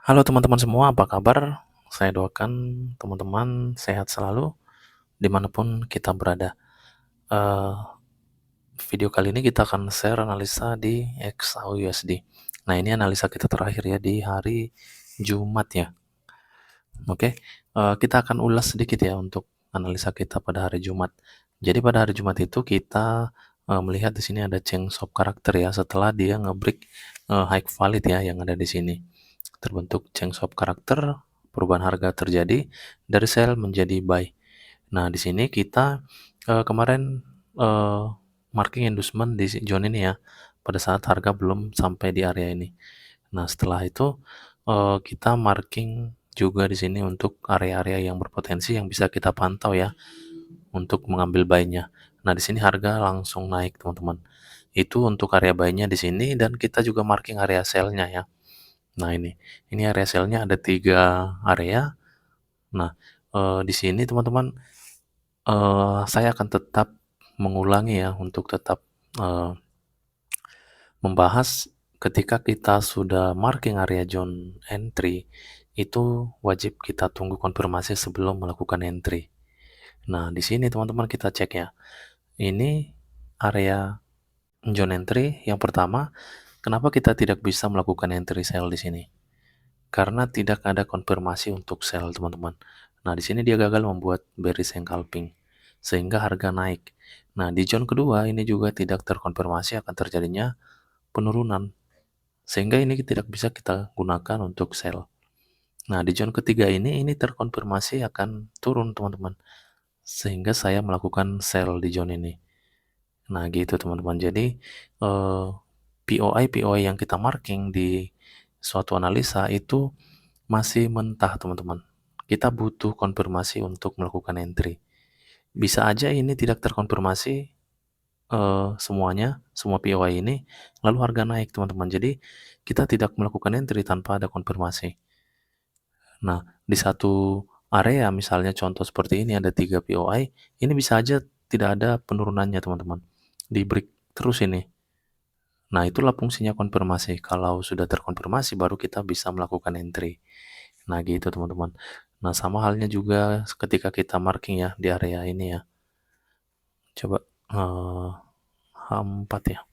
Halo teman-teman semua, apa kabar? Saya doakan teman-teman sehat selalu dimanapun kita berada. Eh, Video kali ini kita akan share analisa di XAUUSD. Nah, ini analisa kita terakhir ya di hari Jumat ya. Oke, kita akan ulas sedikit ya untuk analisa kita pada hari Jumat. Jadi pada hari Jumat itu kita melihat di sini ada change of karakter ya setelah dia ngebreak high valid ya yang ada di sini. Terbentuk change of karakter, perubahan harga terjadi dari sell menjadi buy. Nah, di sini kita kemarin marking inducement di zone ini ya, pada saat harga belum sampai di area ini. Nah, setelah itu kita marking juga di sini untuk area-area yang berpotensi yang bisa kita pantau ya untuk mengambil buy-nya. Nah, di sini harga langsung naik, teman-teman. Itu untuk area buy-nya di sini dan kita juga marking area sell-nya ya. Nah, ini area sell-nya ada 3 area. Nah, di sini teman-teman saya akan tetap mengulangi ya untuk tetap membahas ketika kita sudah marking area zone entry itu wajib kita tunggu konfirmasi sebelum melakukan entry. Nah, di sini teman-teman kita cek ya. Ini area zone entry yang pertama, kenapa kita tidak bisa melakukan entry sell di sini? Karena tidak ada konfirmasi untuk sell, teman-teman. Nah, di sini dia gagal membuat bearish engulfing sehingga harga naik. Nah, di zone kedua ini juga tidak terkonfirmasi akan terjadinya penurunan sehingga ini tidak bisa kita gunakan untuk sell. Nah, di zone ketiga ini terkonfirmasi akan turun, teman-teman. Sehingga saya melakukan sell di zone ini. Nah, gitu teman-teman. Jadi POI yang kita marking di suatu analisa itu masih mentah, teman-teman. Kita butuh konfirmasi untuk melakukan entry. Bisa aja ini tidak terkonfirmasi semuanya, semua POI ini, lalu harga naik, teman-teman. Jadi kita tidak melakukan entry tanpa ada konfirmasi. Nah, di satu area misalnya contoh seperti ini ada 3 POI, ini bisa aja tidak ada penurunannya, teman-teman. Di break terus ini. Nah, itulah fungsinya konfirmasi. Kalau sudah terkonfirmasi baru kita bisa melakukan entry. Nah, gitu teman-teman. Nah, sama halnya juga ketika kita marking ya di area ini ya. Coba H4 ya.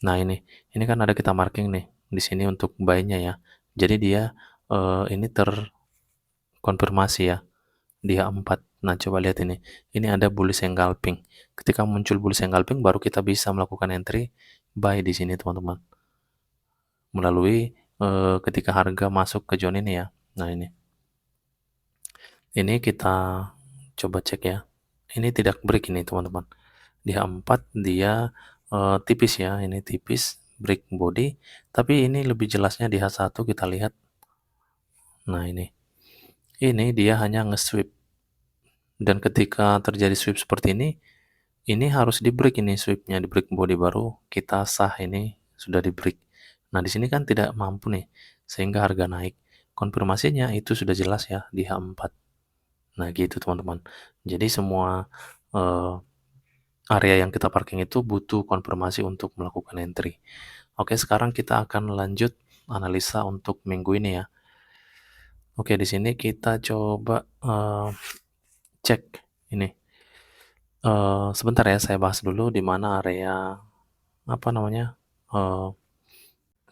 Nah, ini kan ada kita marking nih di sini untuk buy-nya ya. Jadi dia ini terkonfirmasi ya di H4. Nah, coba lihat ini. Ini ada bullish engulfing. Ketika muncul bullish engulfing baru kita bisa melakukan entry buy di sini, teman-teman. Melalui ketika harga masuk ke zone ini ya. Nah, ini kita coba cek ya. Ini tidak break ini, teman-teman. Di H4 dia tipis ya, ini tipis break body, tapi ini lebih jelasnya di H1 kita lihat. Nah, ini dia hanya nge-sweep, dan ketika terjadi sweep seperti ini harus di break, ini sweepnya di break body baru kita sah ini sudah di break. Nah, di sini kan tidak mampu nih sehingga harga naik. Konfirmasinya itu sudah jelas ya di H4. Nah, gitu teman-teman. Jadi semua area yang kita parking itu butuh konfirmasi untuk melakukan entry. Oke, sekarang kita akan lanjut analisa untuk minggu ini ya. Oke, di sini kita coba cek ini. Sebentar ya, saya bahas dulu di mana area apa namanya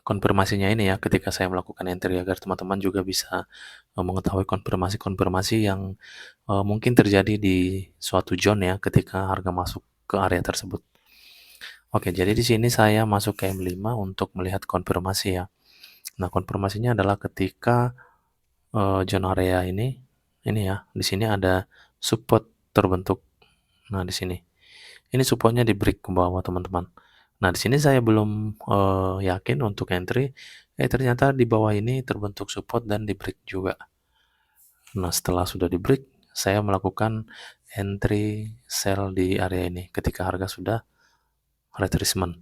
konfirmasinya ini ya ketika saya melakukan entry agar teman-teman juga bisa mengetahui konfirmasi-konfirmasi yang mungkin terjadi di suatu zone ya ketika harga masuk ke area tersebut. Oke, jadi di sini saya masuk ke M5 untuk melihat konfirmasi ya. Nah, konfirmasinya adalah ketika zone area ini ya, di sini ada support terbentuk. Nah, di sini. Ini supportnya di break ke bawah, teman-teman. Nah, di sini saya belum yakin untuk entry. Ternyata di bawah ini terbentuk support dan di break juga. Nah, setelah sudah di break, saya melakukan entry sell di area ini ketika harga sudah retracement.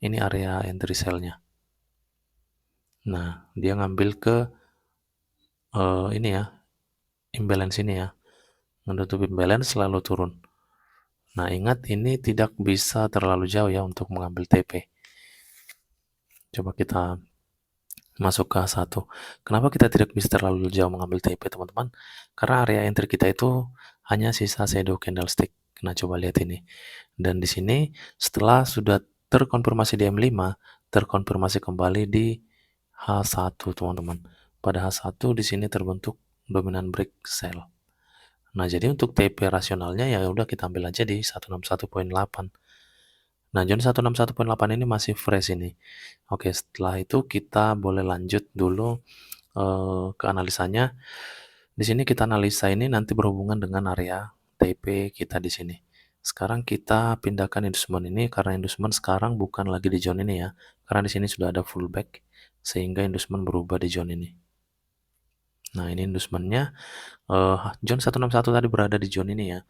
Ini area entry sell-nya. Nah, dia ngambil ke ini ya, imbalance ini ya. Menutup imbalance selalu turun. Nah, ingat ini tidak bisa terlalu jauh ya untuk mengambil TP. Coba kita masuk ke H1. Kenapa kita tidak bisa terlalu jauh mengambil TP, teman-teman? Karena area entry kita itu hanya sisa shadow candlestick. Nah, coba lihat ini. Dan di sini setelah sudah terkonfirmasi di M5, terkonfirmasi kembali di H1, teman-teman. Pada H1 di sini terbentuk dominant break sell. Nah, jadi untuk TP rasionalnya ya udah kita ambil aja di 161.8. Nah, zona 161.8 ini masih fresh ini. Oke, setelah itu kita boleh lanjut dulu ke analisanya. Di sini kita analisa ini nanti berhubungan dengan area TP kita di sini. Sekarang kita pindahkan inducement ini karena inducement sekarang bukan lagi di zone ini ya. Karena di sini sudah ada fullback sehingga inducement berubah di zone ini. Nah, ini inducementnya zone 161 tadi berada di zone ini ya.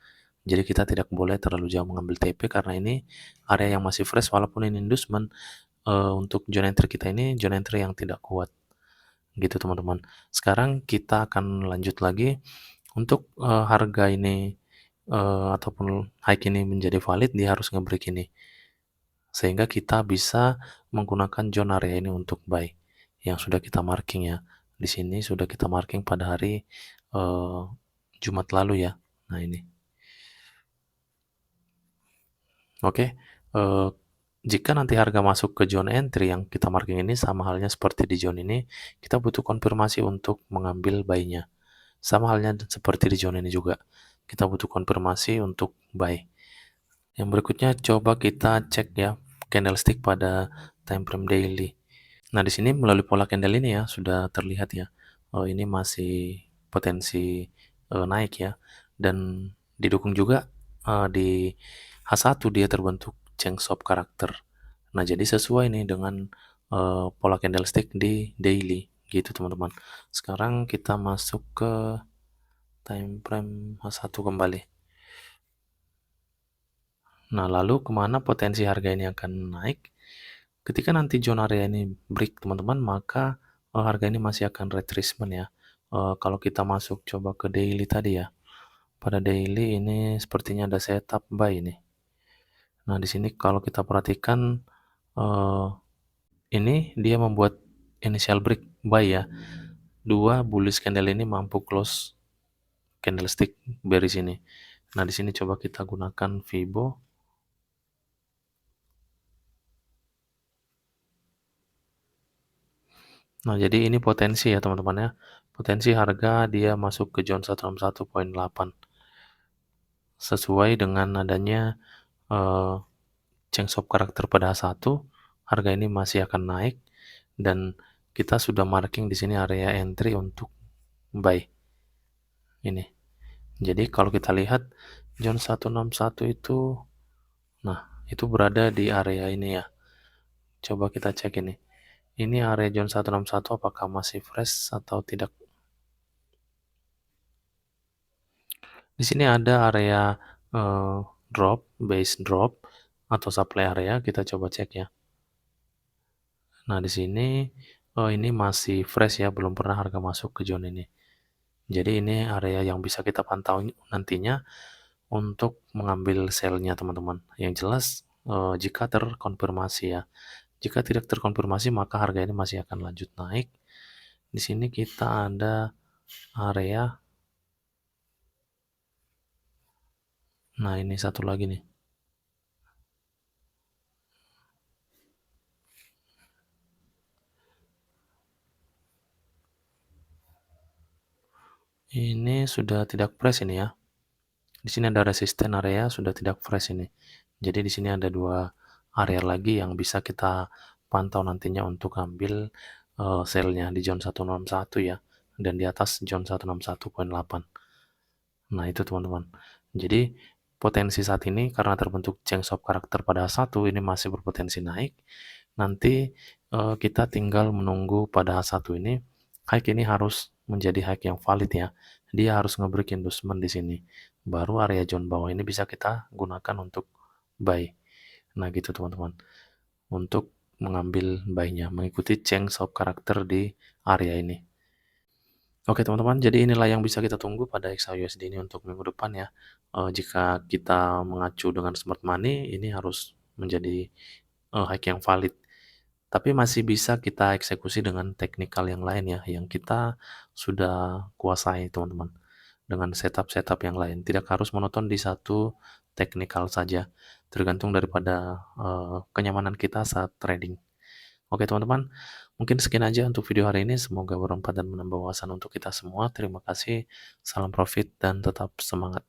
Jadi kita tidak boleh terlalu jauh mengambil TP karena ini area yang masih fresh walaupun ini inducement. Untuk zone entry kita ini zone entry yang tidak kuat gitu teman-teman. Sekarang kita akan lanjut lagi untuk harga ini ataupun high ini menjadi valid, dia harus nge-break ini sehingga kita bisa menggunakan zone area ini untuk buy yang sudah kita marking ya. Di sini sudah kita marking pada hari Jumat lalu ya. Nah ini oke. Jika nanti harga masuk ke zone entry yang kita marking ini sama halnya seperti di zone ini, kita butuh konfirmasi untuk mengambil buy-nya. Sama halnya seperti di zone ini juga. Kita butuh konfirmasi untuk buy. Yang berikutnya coba kita cek ya candlestick pada time frame daily. Nah, di sini melalui pola candle ini ya sudah terlihat ya. Ini masih potensi naik ya dan didukung juga di H1 dia terbentuk Cheng Stop karakter. Nah, jadi sesuai nih dengan pola candlestick di daily gitu teman-teman. Sekarang kita masuk ke time frame H1 kembali. Nah, lalu kemana potensi harga ini akan naik? Ketika nanti zone area ini break teman-teman, maka harga ini masih akan retracement ya. Kalau kita masuk coba ke daily tadi ya, pada daily ini sepertinya ada setup buy ini. Nah, di sini kalau kita perhatikan ini dia membuat initial break buy ya. Dua bullish candle ini mampu close candlestick bearish ini. Nah, di sini coba kita gunakan Fibo. Nah, jadi ini potensi ya teman-teman ya. Potensi harga dia masuk ke zone 161.8. Sesuai dengan adanya Cheng Stop karakter pada H1, harga ini masih akan naik dan kita sudah marking di sini area entry untuk buy. Ini. Jadi kalau kita lihat zone 161 itu nah, itu berada di area ini ya. Coba kita cek ini. Ini area zone 161 apakah masih fresh atau tidak? Di sini ada area drop, base drop atau supply area, kita coba cek ya. Nah, di sini ini masih fresh ya, belum pernah harga masuk ke zone ini. Jadi ini area yang bisa kita pantau nantinya untuk mengambil sell-nya teman-teman. Yang jelas jika terkonfirmasi ya. Jika tidak terkonfirmasi maka harga ini masih akan lanjut naik. Di sini kita ada area. Nah, ini satu lagi nih. Ini sudah tidak fresh ini ya. Di sini ada resisten area sudah tidak fresh ini. Jadi di sini ada dua area lagi yang bisa kita pantau nantinya untuk ambil sell-nya di zone 161 ya dan di atas zone 161.8. Nah, itu teman-teman. Jadi potensi saat ini karena terbentuk Cheng Stop karakter pada H1 ini masih berpotensi naik. Nanti kita tinggal menunggu pada H1 ini high ini harus menjadi high yang valid ya. Dia harus nge-break inducement di sini. Baru area zone bawah ini bisa kita gunakan untuk buy. Nah, gitu teman-teman. Untuk mengambil buy-nya mengikuti Cheng Stop karakter di area ini. Oke teman-teman, jadi inilah yang bisa kita tunggu pada XAUSD ini untuk minggu depan ya. Jika kita mengacu dengan smart money, ini harus menjadi high yang valid. Tapi masih bisa kita eksekusi dengan teknikal yang lain ya, yang kita sudah kuasai teman-teman. Dengan setup-setup yang lain, tidak harus monoton di satu teknikal saja, tergantung daripada kenyamanan kita saat trading. Oke teman-teman, mungkin sekian aja untuk video hari ini. Semoga bermanfaat dan menambah wawasan untuk kita semua. Terima kasih, salam profit dan tetap semangat.